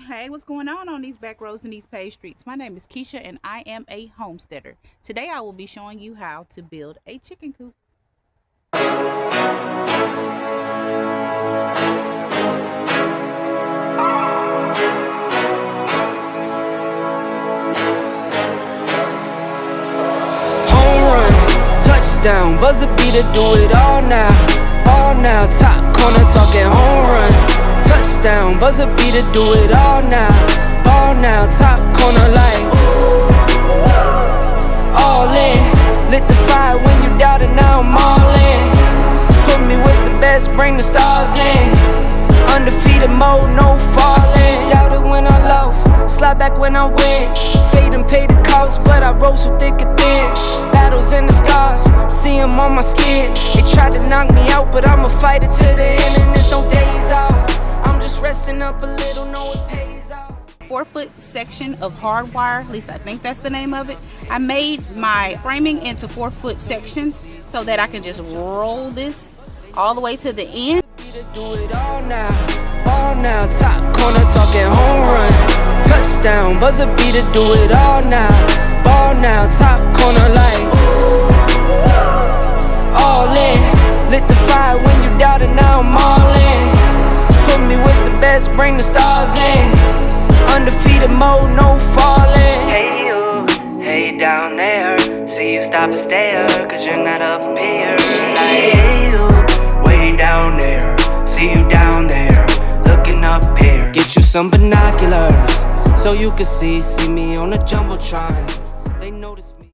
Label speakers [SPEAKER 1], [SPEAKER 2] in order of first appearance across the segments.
[SPEAKER 1] Hey, what's going on these back roads and these paved streets? My name is Keisha and I am a homesteader. Today I will be showing you how to build a chicken coop.
[SPEAKER 2] Home run, touchdown, buzzer beater, do it all now, top corner talking home run, touchdown, buzzer beater, do it all now, top corner like all in, lit the fire when you doubted, now I'm all in, put me with the best, bring the stars in, undefeated mode, no falling, doubted when I lost, slide back when I win, fade and pay the cost, but I rose through thick and thin, battles and the scars, see them on my skin, they tried to knock me out, but I'ma fight it to the end, and there's no days off, I'm just resting up a little, know it pays off.
[SPEAKER 1] 4-foot section of hard wire, at least I think that's the name of it. I made my framing into 4-foot sections so that I can just roll this all the way to the end.
[SPEAKER 2] Do it all now, top corner talking home run, touchdown, buzzer beater, do it all now, ball now, top corner like all in, lit the fire when you doubted, now I'm all in, put me with the best, bring the stars in, undefeated mode, no falling.
[SPEAKER 3] Hey you, hey down there, see you stop and stare, cause you're not up here. Like, hey you, way down there, see you down there, looking up here.
[SPEAKER 2] Get you some binoculars, so you can see me on the jumbotron. They notice me.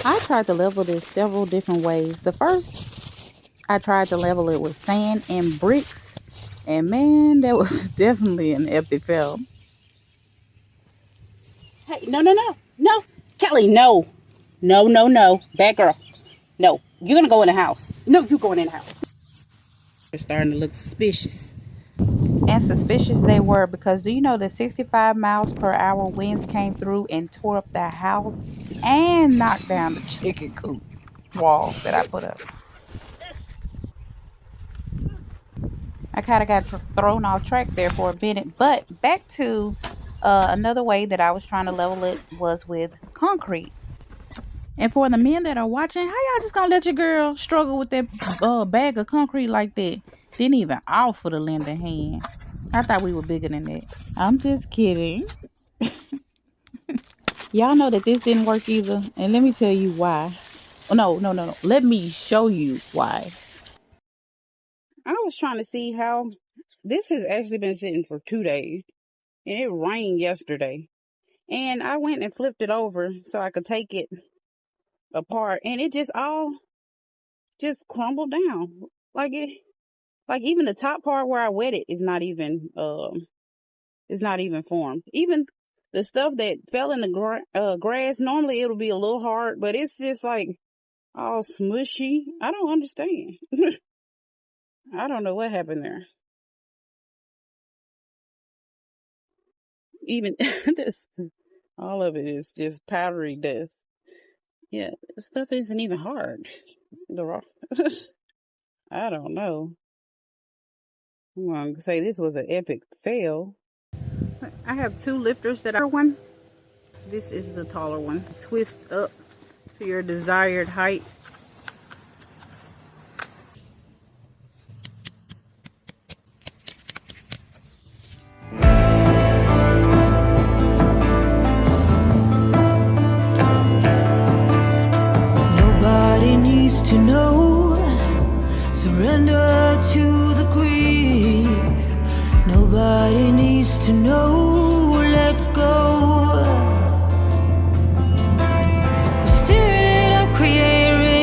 [SPEAKER 1] I tried to level this several different ways. The first, I tried to level it with sand and bricks, and man, that was definitely an epic fail. Hey, no, Kelly, no, bad girl, no, you're gonna go in the house. No, you going in the house. They're starting to look suspicious. And suspicious they were because do you know that 65 miles per hour winds came through and tore up the house and knocked down the chicken coop wall that I put up. I kind of got thrown off track there for a minute, but back to another way that I was trying to level it was with concrete. And for the men that are watching, how y'all just gonna let your girl struggle with that bag of concrete like that? Didn't even offer to lend a hand. I thought we were bigger than that. I'm just kidding. Y'all know that this didn't work either. And let me tell you why. Oh, no. Let me show you why. I was trying to see how this has actually been sitting for 2 days. And it rained yesterday. And I went and flipped it over so I could take it apart. And it just all just crumbled down. Like even the top part where I wet it is not even formed. Even the stuff that fell in the grass, normally it'll be a little hard, but it's just like all smushy. I don't understand. I don't know what happened there. Even this, all of it is just powdery dust. Yeah, stuff isn't even hard. I don't know. I'm going to say this was an epic fail. I have 2 lifters that are one. This is the taller one. Twist up to your desired height.
[SPEAKER 4] Nobody needs to know. Surrender to the grief. Nobody needs to know. Let go. Stir it up, create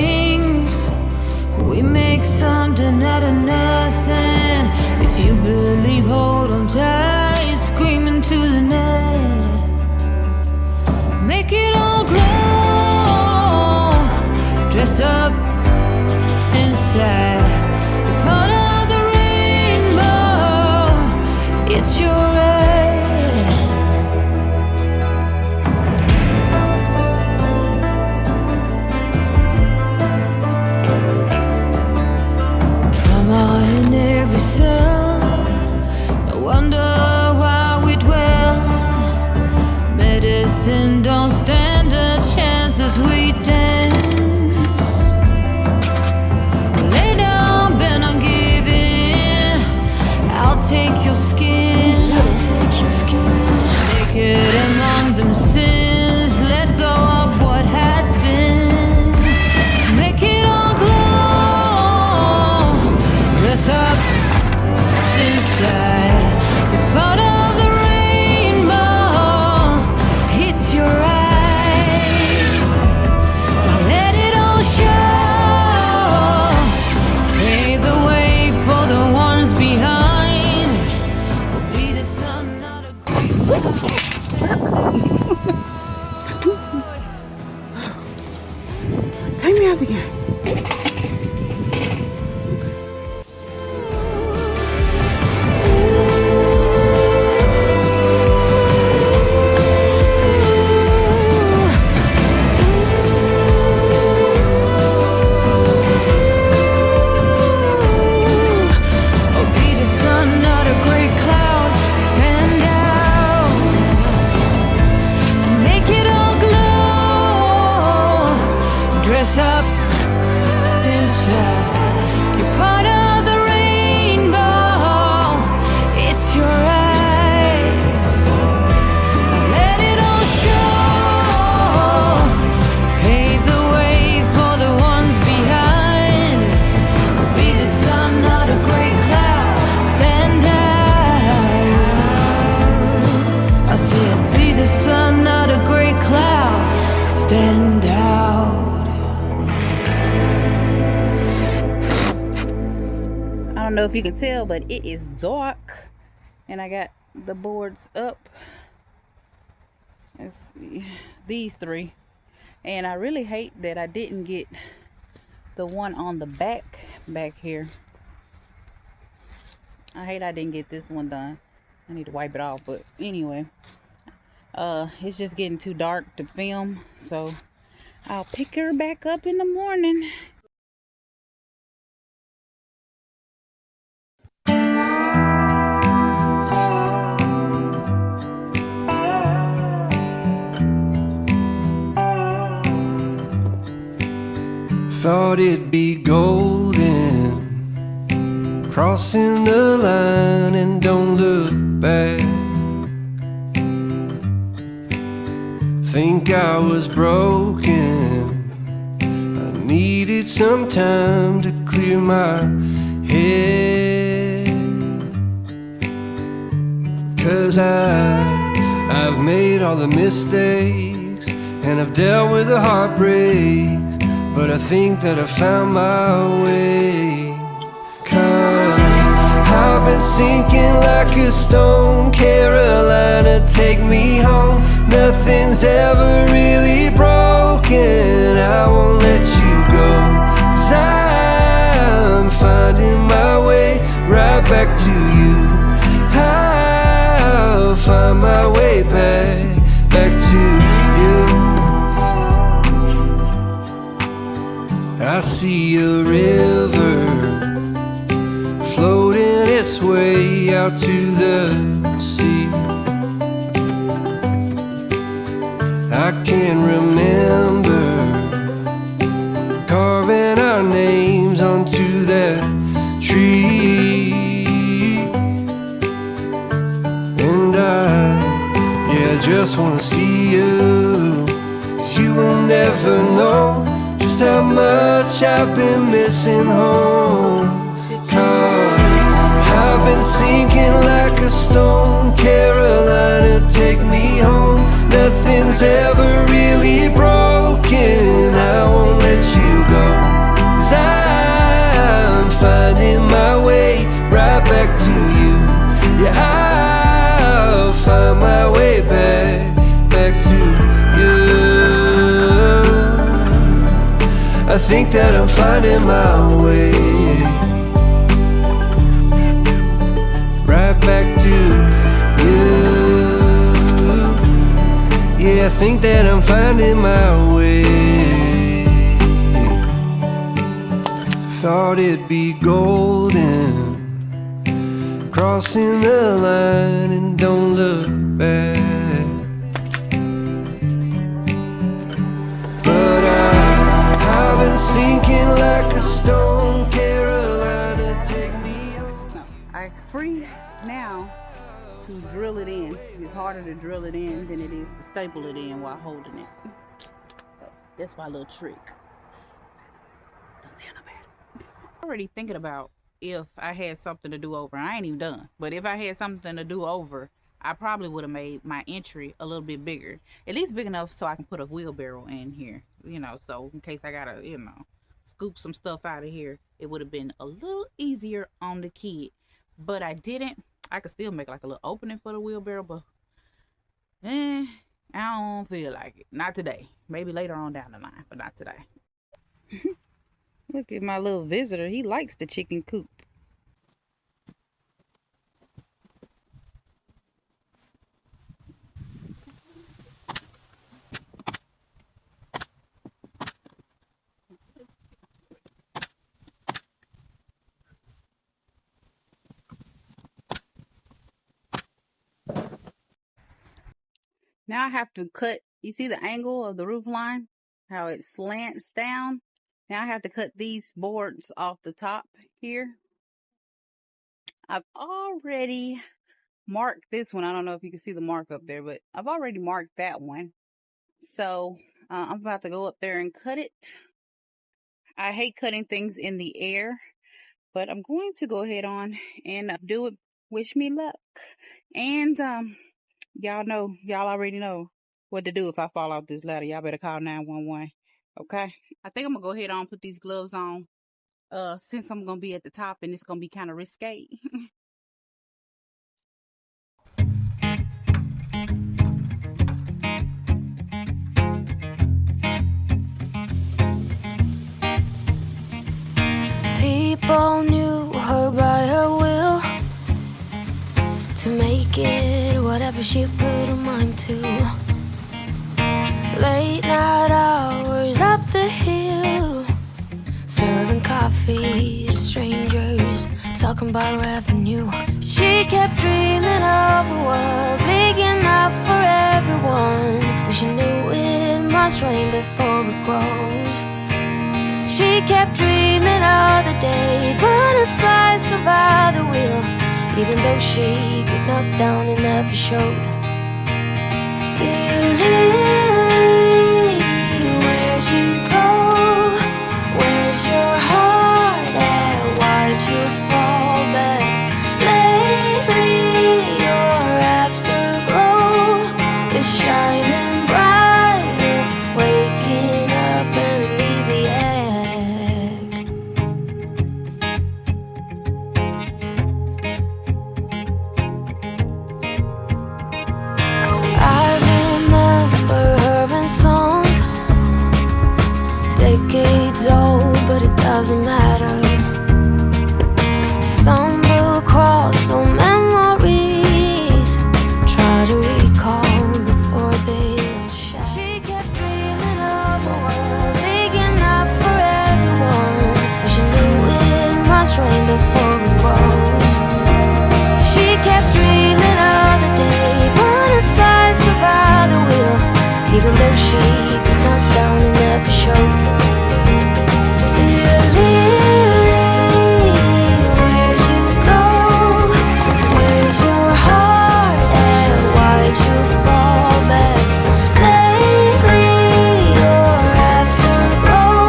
[SPEAKER 4] stand out.
[SPEAKER 1] I don't know if you can tell, but it is dark and I got the boards up. Let's see, these three. And I really hate that I didn't get the one on the back here. I hate I didn't get this one done. I need to wipe it off, but anyway, it's just getting too dark to film, so I'll pick her back up in the morning.
[SPEAKER 2] Thought it'd be golden, crossing the line and don't look back. Think I was broken, I needed some time to clear my head. 'Cause I've made all the mistakes and I've dealt with the heartbreaks, but I think that I found my way. 'Cause I've been sinking like a stone. Carolina, take me home. Nothing's ever really broken. I won't let you go. 'Cause I'm finding my way right back to you. I'll find my way back to you. I see a river floating its way out to the sea. I can remember carving our names onto that tree. And I just wanna see you, 'cause you will never know just how much I've been missing home. 'Cause I've been sinking like a stone. Carolina, take me home. Nothing's ever really broken. I won't let you go. 'Cause I'm finding my way right back to you. Yeah, I'll find my way back to you. I think that I'm finding my way right back to you. Yeah, I think that I'm finding my way. Thought it'd be golden, crossing the line and don't look back. But I've been sinking like a stone. Carolina, take me home.
[SPEAKER 1] I'm free now to drill it in. It's harder to drill it in than it is to staple it in while holding it. So that's my little trick. Don't tell nobody. Already thinking about if I had something to do over. I ain't even done, but if I had something to do over, I probably would have made my entry a little bit bigger, at least big enough so I can put a wheelbarrow in here, so in case I gotta, scoop some stuff out of here, it would have been a little easier on the kid. But I didn't. I could still make like a little opening for the wheelbarrow, but I don't feel like it. Not today. Maybe later on down the line, but not today. Look at my little visitor. He likes the chicken coop. Now I have to cut, you see the angle of the roof line? How it slants down? Now I have to cut these boards off the top here. I've already marked this one. I don't know if you can see the mark up there, but I've already marked that one. So I'm about to go up there and cut it. I hate cutting things in the air, but I'm going to go ahead on and do it. Wish me luck. And y'all already know, what to do if I fall off this ladder. Y'all better call 911. Okay? I think I'm gonna go ahead on and put these gloves on. Since I'm gonna be at the top and it's gonna be kind of risque.
[SPEAKER 4] People knew her by her will, to make it whatever she put her mind to. Late night hours up the hill, serving coffee to strangers, talking about revenue. She kept dreaming of a world big enough for everyone, but she knew it must rain before it grows. She kept dreaming of the day butterflies survived the wheel, even though she got knocked down and never showed. Dear Lily, where'd you go? Where's your heart at? Why'd you fall back? Lately your afterglow is shining brighter, waking up an easy egg. I remember her in songs, decades old, but it doesn't matter. Stumble across some memories, try to recall before they shatter. She kept dreaming of a world big enough for everyone, but she knew it must rain before it grows. She kept dreaming of the day butterflies survive the wheel, even though she got knocked down and never showed. Dear Lily, where'd you go? Where's your heart at? Why'd you fall back? Lately your afterglow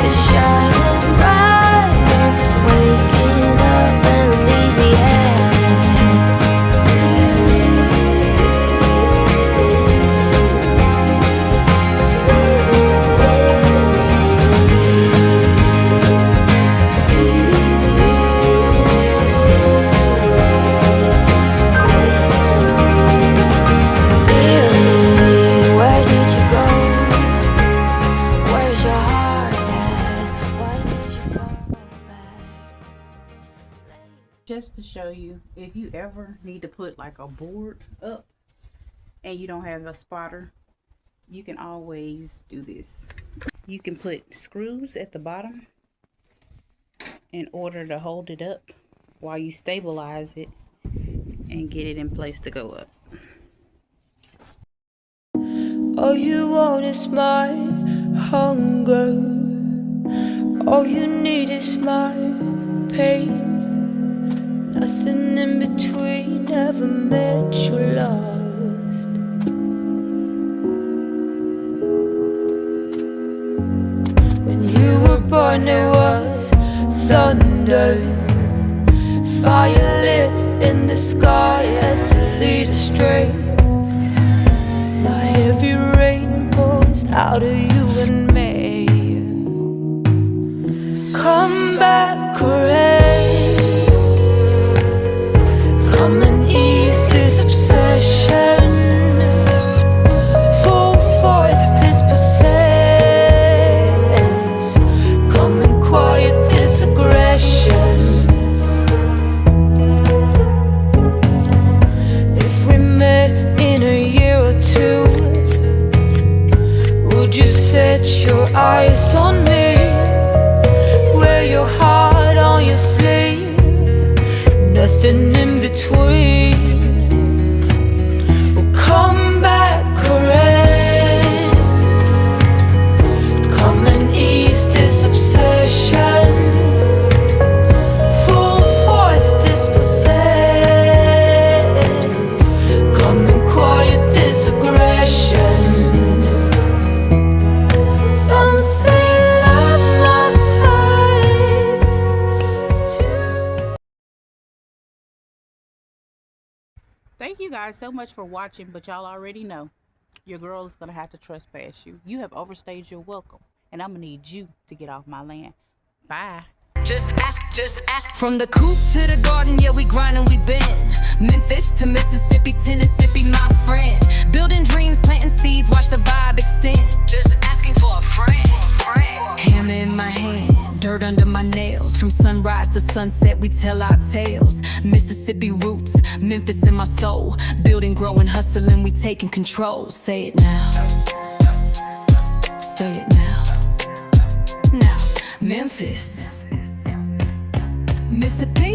[SPEAKER 4] is shining brighter, waking up an easy egg. Where did you go? Where's your heart at? Why did you fall back?
[SPEAKER 1] Just to show you, if you ever need to put like a board up and you don't have a spotter, you can always do this. You can put screws at the bottom in order to hold it up while you stabilize it and get it in place to go up.
[SPEAKER 4] All you want is my hunger. All you need is my pain. Nothing in between ever met you lost. When you were born there was thunder, fire lit in the sky as to lead astray. The heavy rain pours out of you and me. Come back, rain. Come and ease this obsession. Full force dispossess. Come and quiet this aggression. If we met in a year or two, would you set your eyes on me? Wear your heart on your sleeve, nothing in between. Oh, come back, caress. Come and ease this obsession. Full force dispossess. Come and quiet this aggression. Some say love must hurt too.
[SPEAKER 1] Thank you guys so much for watching, but y'all already know Your girl is gonna have to trespass you. You have overstayed your welcome, and I'm gonna need you to get off my land. Bye.
[SPEAKER 2] Just ask. From the coop to the garden, yeah, we grind and we been. Memphis to Mississippi, Tennessee, my friend. Building dreams, planting seeds, watch the vibe extend. Just asking for a friend. Hammer in my hand, dirt under my nails. From sunrise to sunset, we tell our tales. Mississippi roots, Memphis in my soul. Building, growing, hustling, we taking control. Say it now. Say it now. Now, Memphis. Mississippi.